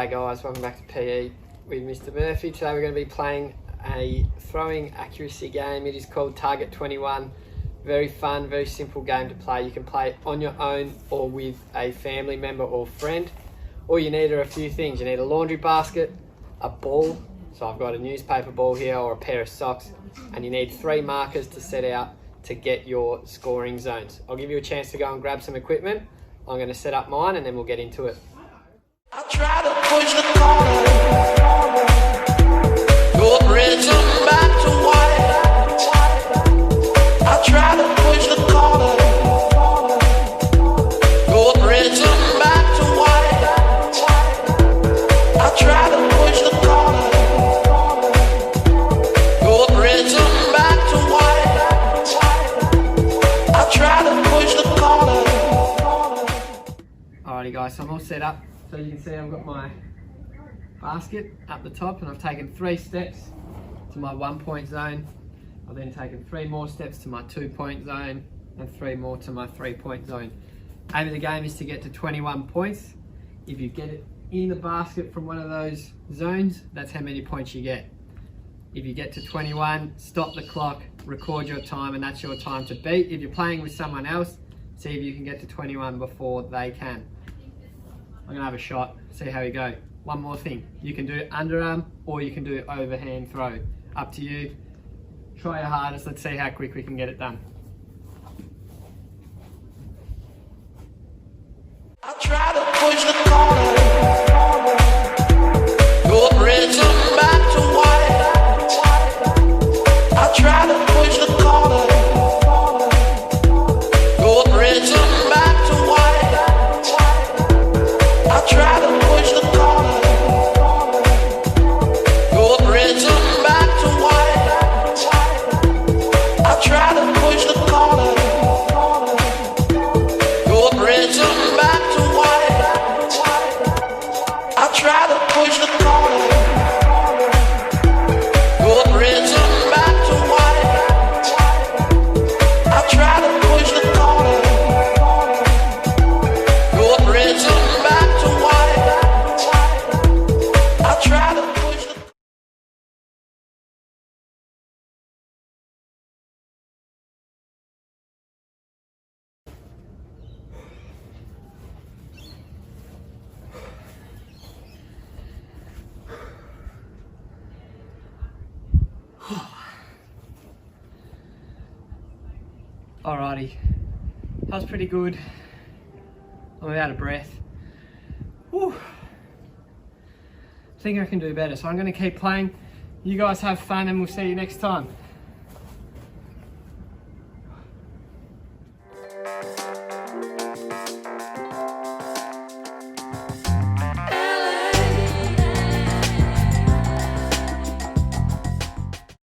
G'day guys, welcome back to PE with Mr. Murphy. Today we're going to be playing a throwing accuracy game. It is called Target 21. Very fun, very simple game to play. You can play it on your own or with a family member or friend. All you need are a few things. You need a laundry basket, a ball, so I've got a newspaper ball here, or a pair of socks, and you need 3 markers to set out to get your scoring zones. I'll give you a chance to go and grab some equipment. I'm going to set up mine and then we'll get into it. I try to push the corner, your rhythm back to white. I try to push the corner, your rhythm back to white. I try to push the corner, your rhythm back to white. I try to push the corner. Alrighty guys, so I'm all set up. So you can see I've got my basket up the top and I've taken 3 steps to my 1-point zone. I've then taken 3 more steps to my 2-point zone and 3 more to my 3-point zone. Aim of the game is to get to 21 points. If you get it in the basket from one of those zones, that's how many points you get. If you get to 21, stop the clock, record your time, and that's your time to beat. If you're playing with someone else, see if you can get to 21 before they can. I'm gonna have a shot, see how we go. One more thing, you can do underarm or you can do overhand throw. Up to you. Try your hardest, let's see how quick we can get it done. I try to push the corner, your rhythm back to white. I try to push the corner, your rhythm back to white. I try to push the corner, your rhythm back to white. I try to push the corner, your rhythm back to white. I try to push the corner, your rhythm back to white. I try to push the corner, your rhythm back to white. I try to push the Alrighty, that was pretty good. I'm out of breath. Whew. I think I can do better, so I'm going to keep playing. You guys have fun and we'll see you next time.